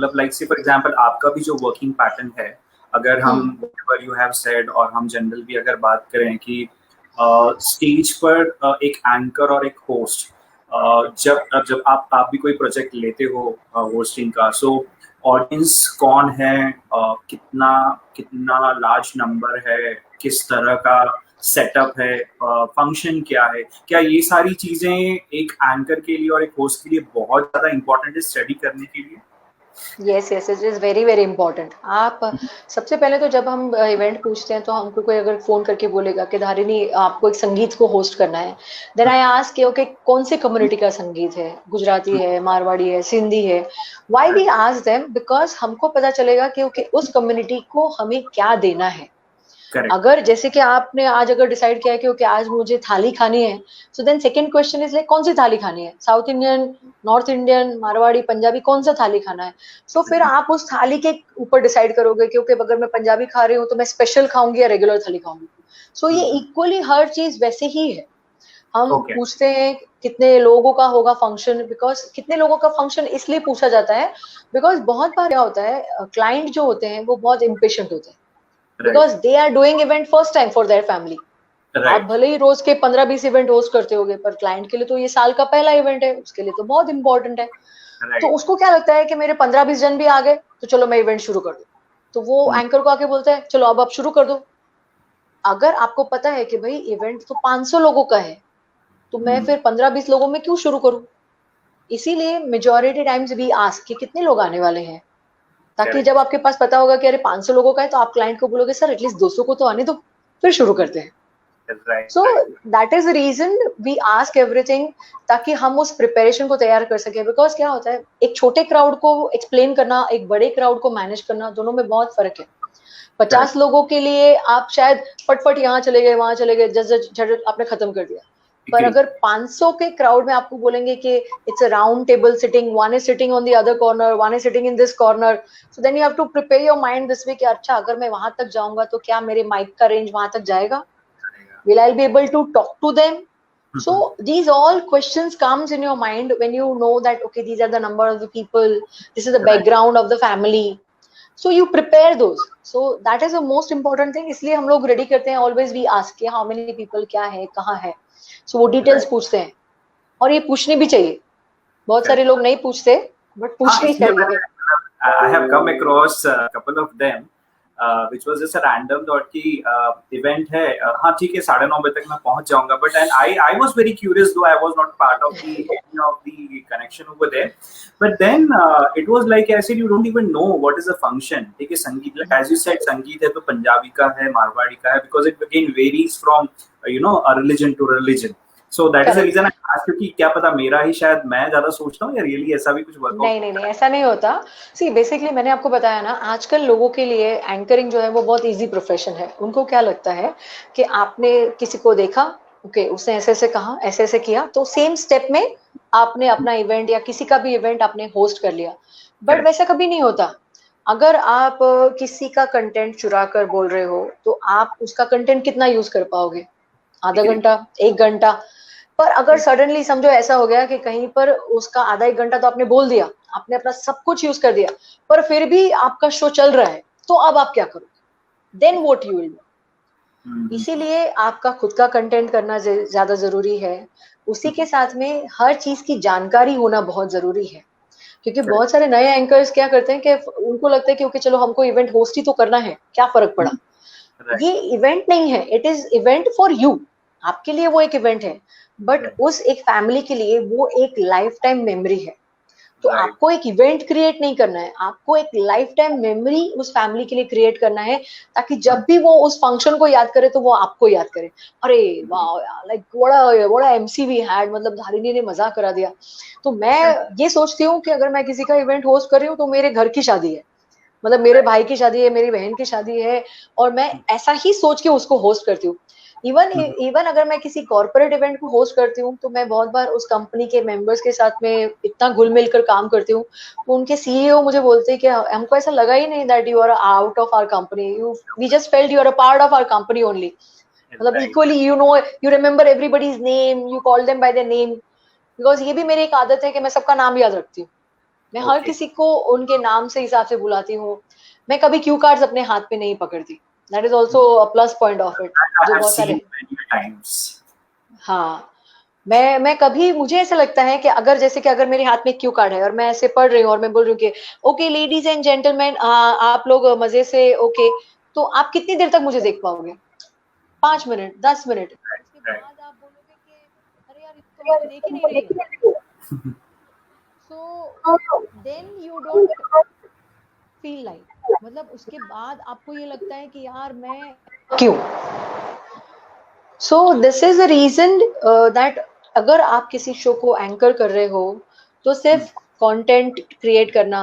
मतलब लाइक से for example आपका भी जो वर्किंग पैटर्न है, अगर हम व्हाटएवर यू हैव सेड और हम जनरल भी अगर बात करें कि स्टेज पर एक एंकर और एक होस्ट, जब जब आप भी कोई प्रोजेक्ट लेते हो होस्टिंग का, सो ऑडियंस कौन है, कितना कितना लार्ज नंबर है, किस तरह का सेटअप है, फंक्शन क्या है, क्या ये सारी चीजें एक एंकर के लिए और एक होस्ट के लिए बहुत ज्यादा इंपॉर्टेंट है स्टडी करने के लिए? Yes yes, it is very very important. आप सबसे पहले तो जब हम इवेंट पूछते हैं तो हमको कोई अगर फोन करके बोलेगा कि धारिनी आपको एक संगीत को होस्ट करना है, देन आई आस्क कि ओके कौन से कम्युनिटी का संगीत है, गुजराती है, मारवाड़ी है, सिंधी है। Why we ask them? Because हमको पता चलेगा कि ओके उस कम्युनिटी को हमें क्या देना है। करेक्ट। अगर जैसे कि आपने आज अगर डिसाइड किया है कि ओके आज मुझे थाली खानी है, so then second question is like कौन सी थाली खानी है, South Indian, North Indian, Marwari, Punjabi, कौन सा थाली खाना है। सो फिर आप उस थाली के ऊपर डिसाइड करोगे कि ओके अगर मैं पंजाबी खा रही हूँ तो मैं स्पेशल खाऊंगी या रेगुलर थाली खाऊंगी। सो ये इक्वली हर चीज वैसे ही है। हम ओके। पूछते हैं कितने लोगों का होगा फंक्शन, बिकॉज कितने लोगों का फंक्शन इसलिए पूछा जाता है बिकॉज बहुत बार क्या होता है, क्लाइंट जो होते हैं वो बहुत इम्पेशेंट होते हैं because they are doing event first time for their family. आप भले ही रोज के 15-20 इवेंट होस्ट करते होगे, पर क्लाइंट के लिए तो ये साल का पहला इवेंट है, उसके लिए तो बहुत इंपॉर्टेंट है। तो उसको क्या लगता है कि मेरे 15-20 जन भी आ गए तो चलो मैं इवेंट शुरू कर दूं, तो वो एंकर को आके बोलता है चलो अब आप शुरू कर दो। अगर आपको पता है कि भाई इवेंट तो 500 लोगों का है, तो मैं फिर 15-20 लोगों में क्यों शुरू करूं। इसीलिए मेजोरिटी टाइम्स भी आस्क कि कितने लोग आने वाले हैं, ताकि जब आपके पास पता होगा कि अरे 500 लोगों का है तो आप क्लाइंट को बोलोगे सर एटलीस्ट 200 को तो आने दो, फिर शुरू करते हैं। So that is the reason we ask everything, ताकि हम उस प्रिपरेशन को तैयार कर सके। बिकॉज क्या होता है, एक छोटे क्राउड को एक्सप्लेन करना, एक बड़े क्राउड को मैनेज करना, दोनों में बहुत फर्क है। 50 लोगों के लिए आप शायद फटफट यहाँ चले गए वहां चले गए, झट आपने खत्म कर दिया। पर अगर 500 के क्राउड में आपको बोलेंगे कि it's a round table sitting, one is sitting on the other corner, one is sitting in this corner, so then you have to prepare your mind this way कि अच्छा अगर मैं वहां तक जाऊंगा तो क्या मेरे माइक का रेंज वहां तक जाएगा, will I be able to talk to them? So these all questions comes in your mind when you know that okay these are the number of the people, this is the background of the family, so you prepare those. So that is the most important thing, इसलिए हम लोग ready करते हैं, always we ask कि how many people क्या है कहाँ है, so वो details पूछते हैं। और ये पूछनी भी चाहिए, बहुत सारे लोग नहीं पूछते but पूछनी चाहिए। I have come across a couple of them which was just a random thought कि event है, हाँ ठीक है 9:30 बजे तक मैं पहुंच जाऊंगा, but and I was very curious though I was not part of the connection over there, but then it was like I said you don't even know what is a function। ठीक है संगीत, like as you said संगीत है तो पंजाबी का है, मारवाड़ी का है, because it again varies from a religion to religion। So that is the reason I asked you कि क्या पता मेरा ही शायद मैं ज्यादा सोचता हूँ या रियली ऐसा भी कुछ वर्कआउट। नहीं ऐसा नहीं होता। सी बेसिकली मैंने आपको बताया ना, आजकल लोगों के लिए एंकरिंग जो है वो बहुत इजी प्रोफेशन है। उनको क्या लगता है कि आपने किसी को देखा, ओके उसने ऐसे ऐसे कहा, ऐसे ऐसे किया, तो सेम स्टेप में आपने अपना इवेंट या किसी का भी इवेंट आपने होस्ट कर लिया। बट वैसा कभी नहीं होता। अगर आप किसी का कंटेंट चुरा कर बोल रहे हो तो आप उसका कंटेंट कितना यूज कर पाओगे, आधा घंटा, 1 घंटा। पर अगर सडनली समझो ऐसा हो गया कि कहीं पर उसका आधा 1 घंटा तो आपने बोल दिया, आपने अपना सब कुछ यूज कर दिया, पर फिर भी आपका शो चल रहा है, तो अब आप क्या करोगे? Then what you will do. इसीलिए आपका खुद का कंटेंट करना ज्यादा जरूरी है। उसी के साथ में हर चीज की जानकारी होना बहुत जरूरी है, क्योंकि बहुत सारे नए एंकर्स क्या करते हैं कि उनको लगता है कि ओके चलो हमको इवेंट होस्ट ही तो करना है, क्या फर्क पड़ा। ये इवेंट नहीं है, it is event for you. आपके लिए वो एक इवेंट है, बट उस एक फैमिली के लिए वो एक लाइफ टाइम मेमोरी है। तो आपको एक इवेंट क्रिएट नहीं करना है, आपको एक लाइफ टाइम मेमोरी उस फैमिली के लिए क्रिएट करना है, ताकि जब भी वो उस फंक्शन को याद करे तो वो आपको याद करे, अरे वाह यार like what a MC we had, मतलब धारिनी ने मजा करा दिया। तो मैं ये सोचती हूँ कि अगर मैं किसी का इवेंट होस्ट कर रही हूँ तो मेरे घर की शादी है, मतलब मेरे भाई की शादी है, मेरी बहन की शादी है, और मैं ऐसा ही सोच के उसको होस्ट करती हूँ। इवन अगर मैं किसी कॉर्पोरेट इवेंट को होस्ट करती हूँ तो मैं बहुत बार उस कंपनी के मेंबर्स के साथ में इतना घुल मिल कर काम करती हूँ, तो उनके सीईओ मुझे बोलते हैं कि हमको ऐसा लगा ही नहीं that you are out of our company, we just felt you are a part of our company only. मतलब equally you remember everybody's name, you call them by their name, because ये भी मेरी एक आदत है कि मैं सबका नाम याद रखती हूँ। मैं हर Okay. किसी को उनके नाम से हिसाब से बुलाती हूँ। मैं कभी क्यू कार्ड्स अपने हाथ पे नहीं पकड़ती। That is also a plus point of it. That I जो have बहुत seen सारे, many times. हाँ, मैं कभी, मुझे ऐसा लगता है कि अगर जैसे कि अगर मेरे हाथ में क्यू कार्ड है और मैं ऐसे पढ़ रही हूँ और मैं बोल रही हूँ कि ओके लेडीज एंड जेंटलमैन, आप लोग मजे से ओके, तो आप कितनी देर तक मुझे देख पाओगे? 5 मिनट, 10 मिनट, Right, उसके right. बाद आप बोलोगे कि अरे यार इसको तो हमने देख ही नहीं रही है। So then you don't feel like, मतलब उसके बाद आपको ये लगता है कि यार मैं क्यों। So this is a reason that अगर आप किसी शो को एंकर कर रहे हो तो Hmm. सिर्फ कंटेंट क्रिएट करना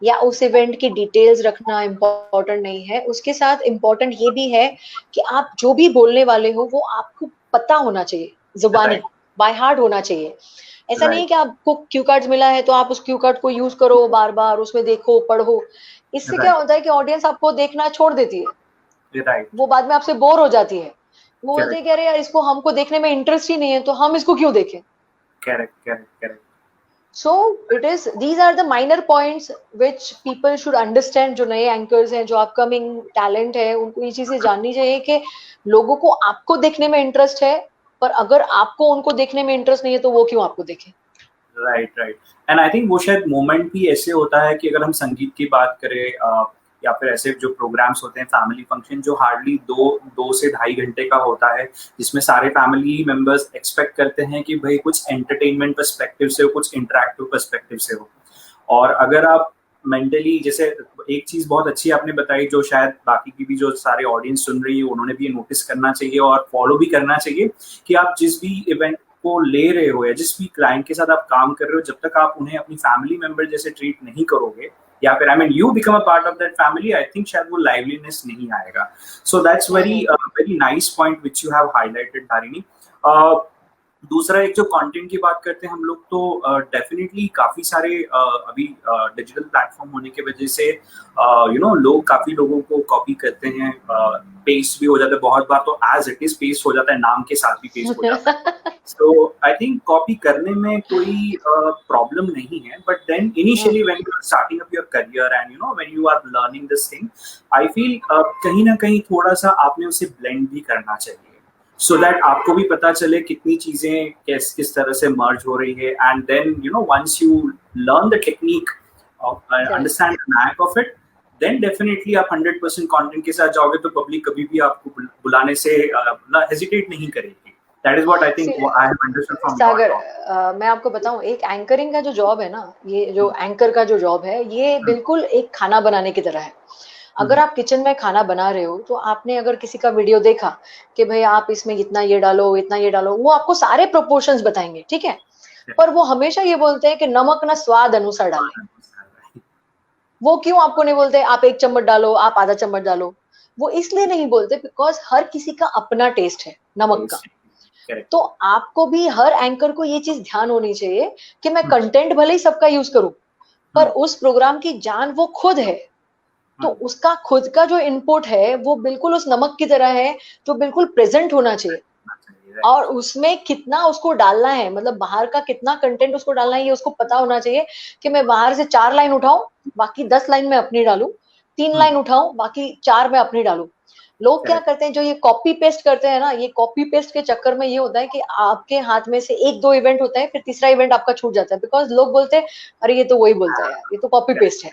या उस इवेंट की डिटेल्स रखना इम्पोर्टेंट नहीं है, उसके साथ इम्पोर्टेंट ये भी है कि आप जो भी बोलने वाले हो वो आपको पता होना चाहिए, जुबानी Right, बाय हार्ट होना चाहिए। ऐसा नहीं right, है कि आपको क्यू कार्ड मिला है तो आप उस क्यू कार्ड को यूज करो बार बार, उसमें देखो पढ़ो। इससे क्या right, होता है कि ऑडियंस आपको देखना छोड़ देती है, right. वो बाद में आपसे बोर हो जाती है। वो बोलते Correct, हैं कि अरे यार इसको हमको देखने में इंटरेस्ट ही नहीं है तो हम इसको क्यों देखें। correct, correct, correct. So it is, these are the minor points which people should understand. जो नए एंकर्स हैं, जो अपकमिंग टैलेंट है, उनको ये चीजें जाननी चाहिए कि लोगों को आपको देखने में इंटरेस्ट है, पर अगर आपको उनको देखने में इंटरेस्ट नहीं है तो वो क्यों आपको देखें। Right right and I think वो शायद मोमेंट भी ऐसे होता है कि अगर हम संगीत की बात करें या फिर ऐसे जो प्रोग्राम्स होते हैं फैमिली फंक्शन जो हार्डली 2 से 2.5 घंटे का होता है जिसमें सारे फैमिली मेंबर्स एक्सपेक्ट करते हैं कि भाई कुछ एंटरटेनमेंट पर्सपेक्टिव से हो कुछ इंटरेक्टिव पर्सपेक्टिव से हो और अगर आप मेंटली जैसे एक चीज बहुत अच्छी आपने बताई जो शायद बाकी की भी जो सारे ऑडियंस सुन रही है उन्होंने भी नोटिस करना चाहिए और फॉलो भी करना चाहिए कि आप जिस भी इवेंट को ले रहे हो या जिस भी क्लाइंट के साथ आप काम कर रहे हो जब तक आप उन्हें अपनी फैमिली मेंबर जैसे ट्रीट नहीं करोगे या फिर I mean you become a part of that family I think शायद वो लाइवलीनेस नहीं आएगा so that's very very nice point which you have highlighted Dharini दूसरा एक जो कंटेंट की बात करते हैं हम लोग तो डेफिनेटली काफी सारे अभी डिजिटल प्लेटफॉर्म होने की वजह से लोग काफी लोगों को कॉपी करते हैं पेस्ट भी हो जाता है बहुत बार तो एज इट इज पेस्ट हो जाता है नाम के साथ भी पेस्ट हो जाता है सो आई थिंक कॉपी करने में कोई प्रॉब्लम नहीं है but then initially when you are starting up your career and when you are learning this thing I feel कहीं ना कहीं थोड़ा सा आपने उसे ब्लेंड भी करना चाहिए सो दैट आपको भी पता चले कितनी चीजें किस तरह से मर्ज हो रही है and then once you learn the technique understand the knack of it then definitely आप 100% कंटेंट के साथ जाओगे तो पब्लिक कभी भी आपको बुलाने से हेजिटेट नहीं करेगी that is what I think I have understood from your Sagar, talk मैं आपको बताऊं, एक एंकरिंग का जो जॉब है ना, ये जो एंकर का जो जॉब है, ये बिल्कुल एक खाना बनाने की तरह है। अगर आप किचन में खाना बना रहे हो तो आपने अगर किसी का वीडियो देखा कि भाई आप इसमें इतना ये डालो इतना ये डालो, वो आपको सारे प्रोपोर्शंस बताएंगे, ठीक है, पर वो हमेशा ये बोलते हैं कि नमक ना स्वाद अनुसार डालें। वो क्यों आपको नहीं बोलते आप 1 चम्मच डालो, आप आधा चम्मच डालो? वो इसलिए नहीं बोलते बिकॉज हर किसी का अपना टेस्ट है नमक का। तो आपको भी, हर एंकर को ये चीज ध्यान होनी चाहिए कि मैं कंटेंट भले ही सबका यूज करूं, पर उस प्रोग्राम की जान वो खुद है। तो उसका खुद का जो इनपुट है वो बिल्कुल उस नमक की तरह है, जो बिल्कुल प्रेजेंट होना चाहिए। और उसमें कितना उसको डालना है, मतलब बाहर का कितना कंटेंट उसको डालना है, ये उसको पता होना चाहिए कि मैं बाहर से 4 लाइन उठाऊं, बाकी 10 लाइन में अपनी डालूं, 3 लाइन उठाऊं, बाकी 4 में अपनी डालूं। लोग क्या करते हैं, जो ये कॉपी पेस्ट करते हैं ना, ये कॉपी पेस्ट के चक्कर में ये होता है कि आपके हाथ में से 1-2 इवेंट होता है, फिर तीसरा इवेंट आपका छूट जाता है, बिकॉज लोग बोलते हैं अरे ये तो वही बोलता है यार, ये तो कॉपी पेस्ट है,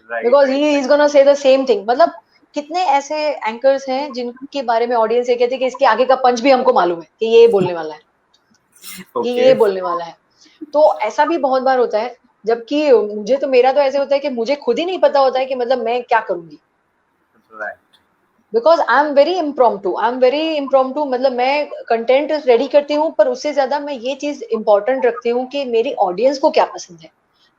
because he is gonna say the same thing. मतलब कितने ऐसे एंकर्स हैं जिनके बारे में ऑडियंस ये कहती है कि इसके आगे का पंच भी हमको मालूम है कि ये बोलने वाला है, ये बोलने वाला है। तो ऐसा भी बहुत बार होता है, जबकि मुझे तो, मेरा तो ऐसे होता है कि मुझे खुद ही नहीं पता होता है कि मतलब मैं क्या करूंगी, because I am very impromptu. मतलब मैं कंटेंट रेडी करती हूँ, पर उससे ज्यादा मैं ये चीज इंपॉर्टेंट रखती हूँ कि मेरी ऑडियंस को क्या पसंद है।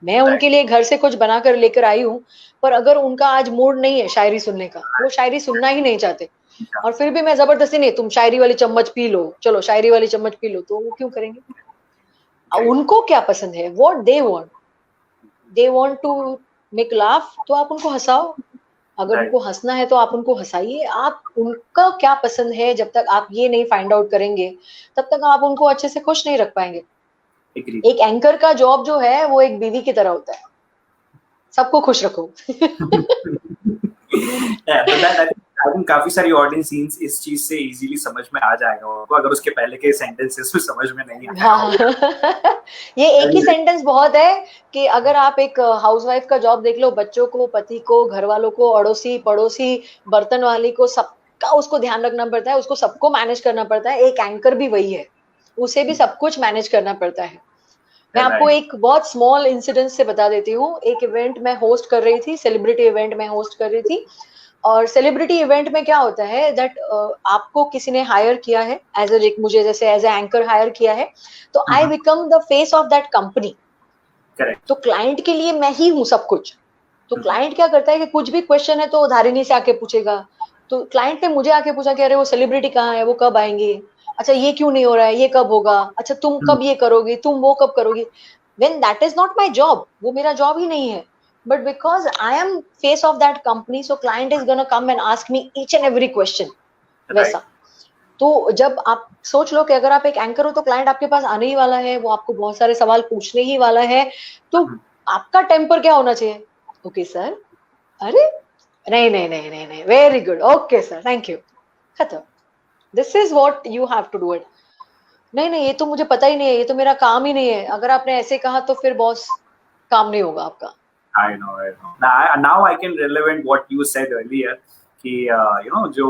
मैं उनके लिए घर से कुछ बना कर लेकर आई हूँ, पर अगर उनका आज मूड नहीं है शायरी सुनने का, वो शायरी सुनना ही नहीं चाहते, और फिर भी मैं जबरदस्ती नहीं, तुम शायरी वाली चम्मच पी लो, चलो शायरी वाली चम्मच पी लो, तो वो क्यों करेंगे? उनको क्या पसंद है, what they want to make laugh, तो आप उनको हंसाओ। अगर उनको हंसना है तो आप उनको हंसाइए। आप उनका क्या पसंद है जब तक आप ये नहीं फाइंड आउट करेंगे, तब तक आप उनको अच्छे से खुश नहीं रख पाएंगे। एक एंकर का जॉब जो है वो एक बीवी की तरह होता है। सबको खुश रखो। आई थिंक काफी सारी ऑडियंस इस चीज से इजीली समझ में आ जाएगा उनको, अगर उसके पहले के सेंटेंसेस में समझ में नहीं आया हाँ। ये एक ही सेंटेंस बहुत है कि अगर आप एक हाउसवाइफ का जॉब देख लो, बच्चों को, पति को, घर वालों को, अड़ोसी पड़ोसी, बर्तन वाली को, सबका उसको ध्यान रखना पड़ता है, उसको सबको मैनेज करना पड़ता है। एक एंकर भी वही है, उसे भी सब कुछ मैनेज करना पड़ता है। मैं आपको एक बहुत स्मॉल इंसिडेंट से बता देती हूँ। एक इवेंट मैं होस्ट कर रही थी, सेलिब्रिटी इवेंट में होस्ट कर रही थी। और सेलिब्रिटी इवेंट में क्या होता है दैट आपको किसी ने हायर किया है एज ए, मुझे जैसे एज ए एंकर हायर किया है, तो I become the face of that company. तो क्लाइंट के लिए मैं ही हूँ सब कुछ। तो क्लाइंट क्या करता है कि कुछ भी क्वेश्चन है तो उधारिणी से आके पूछेगा। तो क्लाइंट ने मुझे आके पूछा कि अरे वो सेलिब्रिटी कहाँ है, वो कब आएंगे, अच्छा ये क्यों नहीं हो रहा है, ये कब होगा, अच्छा तुम कब ये करोगी, तुम वो कब करोगी। When that is not my job, वो मेरा जॉब ही नहीं है, but because I am face of that company, so client is gonna come and ask me each and every question, वैसा। तो जब आप सोच लो कि अगर आप एक एंकर हो तो क्लाइंट आपके पास आने ही वाला है, वो आपको बहुत सारे सवाल पूछने ही वाला है, तो आपका टेम्पर क्या होना चाहिए, ओके सर, अरे नहीं नहीं नहीं नहीं नहीं, very good, okay sir, thank you, खत्म। This is what you have to do it. नहीं नहीं, ये तो मुझे पता ही नहीं है, ये तो मेरा काम ही नहीं है। अगर आपने ऐसे कहा तो फिर बॉस काम नहीं होगा आपका। I know. Now I can relevant what you said earlier कि you know जो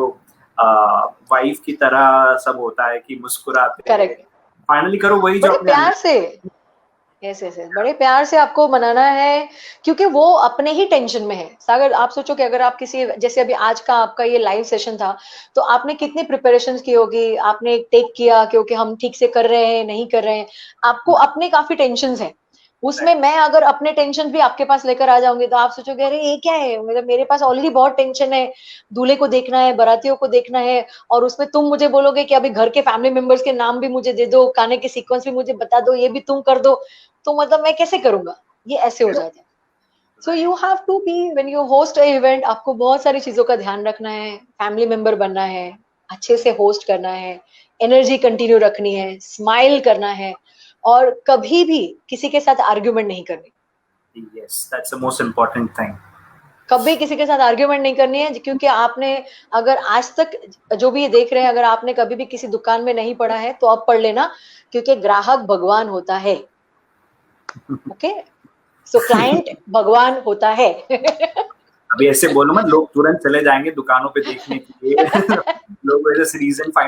वाइफ की तरह सब होता है कि मुस्कुराते करेक्ट, फाइनली करो वही जो बड़े प्यार से, ऐसे बड़े प्यार से आपको मनाना है, क्योंकि वो अपने ही टेंशन में है। सागर, आप सोचो कि अगर आप किसी, जैसे अभी आज का आपका ये लाइव सेशन था, तो आपने कितनी प्रिपरेशंस की होगी, आपने टेक किया क्योंकि हम ठीक से कर रहे हैं नहीं कर रहे हैं, आपको अपने काफी टेंशंस हैं। उसमें मैं अगर अपने टेंशन भी आपके पास लेकर आ जाऊंगी तो आप सोचोगे अरे ये क्या है, मतलब मेरे पास ऑलरेडी बहुत टेंशन है, दूल्हे को देखना है, बारातियों को देखना है, और उसमें तुम मुझे बोलोगे कि अभी घर के फैमिली मेंबर्स के नाम भी मुझे दे दो, खाने के सीक्वेंस भी मुझे बता दो, ये भी तुम कर दो, तो मतलब मैं कैसे करूंगा, ये ऐसे हो जाता है। So you have to be, when you host a event, आपको बहुत सारी चीजों का ध्यान रखना है, फैमिली मेंबर बनना है, अच्छे से होस्ट करना है, एनर्जी कंटिन्यू रखनी है, स्माइल करना है, और कभी भी किसी के साथ आर्ग्यूमेंट नहीं करनी। Yes, that's the most important thing. कभी किसी के साथ आर्ग्यूमेंट नहीं करनी है, क्योंकि आपने अगर आज तक जो भी ये देख रहे हैं, अगर आपने कभी भी किसी दुकान में नहीं पढ़ा है तो अब पढ़ लेना, क्योंकि ग्राहक भगवान होता है। ओके, सो क्लाइंट भगवान होता है। अभी ऐसे बोलो मत, लोग तुरंत चले जाएंगे दुकानों पे देखने के लिए। लोग वैसे रीजन फाइंड